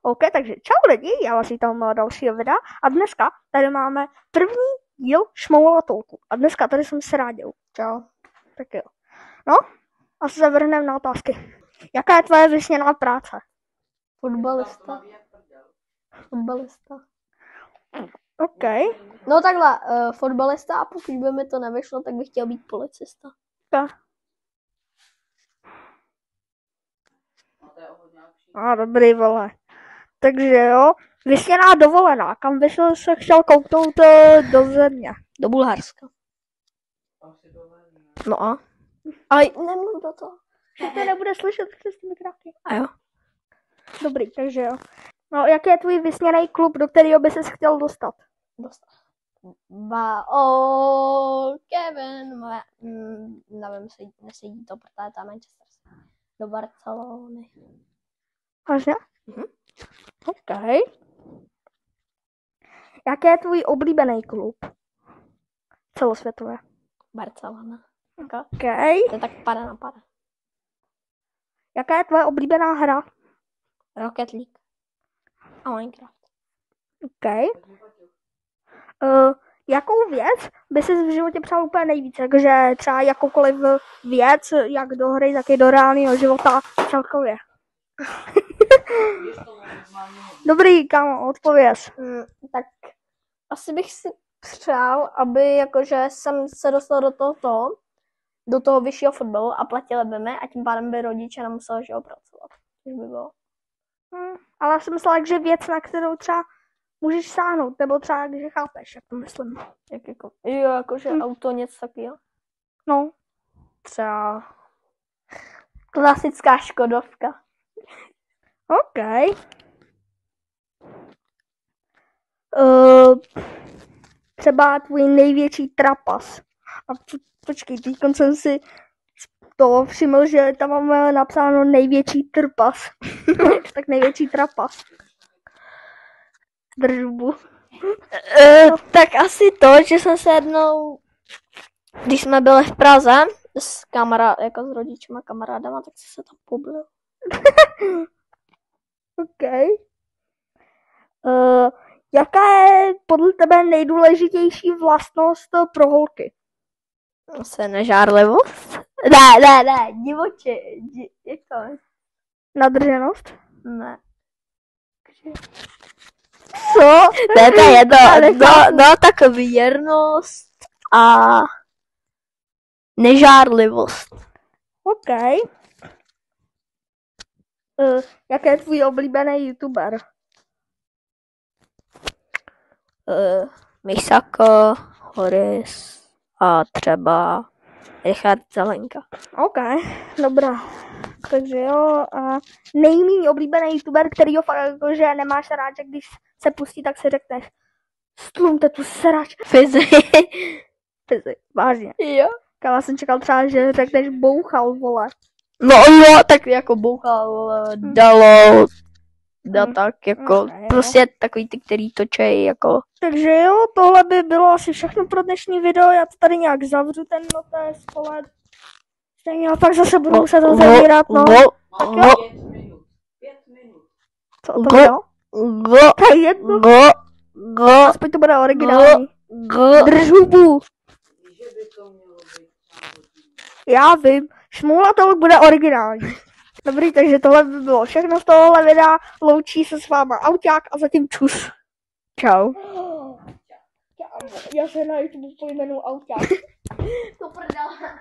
OK, takže čau lidi, já vás vítám na dalšího videa a dneska tady máme první díl Šmoula Talku. A dneska tady jsem se rádil. Čau. Tak jo. No, a se zavrhneme na otázky. Jaká je tvoje vysněná práce? Fotbalista. OK. No takhle, fotbalista a pokud by mi to nevyšlo, tak bych chtěl být policista. Dobrý vole. Takže jo, vysněná dovolená. Kam vyšel se chtěl kouknout do země? Do Bulharska. No a? Ale nemluv do toho. To nebude slyšet přes ty mikrofony. A jo. Dobrý, takže jo. No, jaký je tvůj vysněný klub, do kterého by ses chtěl dostat? Kevin, nevím, nesedí to, protože tam Manchester do Barcelony. Vážně? OK. Jaký je tvůj oblíbený klub? Celosvětově. Barcelona. OK. To je tak pada na pada. Jaká je tvoje oblíbená hra? Rocket League. A Minecraft. OK. Jakou věc by si v životě přál úplně nejvíc? Takže třeba jakoukoliv věc, jak do hry, tak i do reálného života celkově. Dobrý, kámo, odpověz. Tak asi bych si přál, aby jakože jsem se dostal do toho vyššího fotbalu a platili by mi a tím pádem by rodiče nemuseli pracovat. Což by bylo. Ale já jsem myslela, že věc, na kterou třeba můžeš sáhnout, nebo třeba, že chápeš, jak to myslím. Jakože auto, něco takového. No. Třeba klasická Škodovka. OK. Třeba tvůj největší trapas. A počkej, teď jsem si to všiml, že tam máme napsáno největší trpas. Tak největší trapas. Držbu. Tak asi to, že jsem se jednou, když jsme byli v Praze s rodičima kamarádama, tak jsem se tam pobil. OK. Jaká je podle tebe nejdůležitější vlastnost pro holky? Asi nežárlivost? Ne, divoče. Jak to? Nadrženost? Ne. Co? Ne, to je no, tak věrnost a nežárlivost. OK. Jaký je tvůj oblíbený youtuber? Misako, Horis a třeba Richard Zelenka. OK, dobrá. Takže jo, nejméně oblíbený youtuber, kterýho fakt jakože nemáš rád, že když se pustí, tak si řekneš stlumte tu srač. Fizi, vážně. Jo. Já jsem čekal třeba, že řekneš bouchal, vole. No jo, tak jako bouchal, dalo, tak jako, Okay, prostě takový ty, který točej, jako. Takže jo, tohle by bylo asi všechno pro dnešní video, já to tady nějak zavřu ten notes, vole. Stejně a pak zase budu muset otevírat, no. Tak jo. 5 minut. Co to bylo? To je jedno. Aspoň to bude originální. Drž hubu. Že by to mělo být. Já vím, Šmoula Talk bude originální. Dobrý, takže tohle by bylo všechno z tohohle videa. Loučí se s váma Auťák a zatím čus. Čau. Já se na YouTube pojmenu Auťák. To prdala.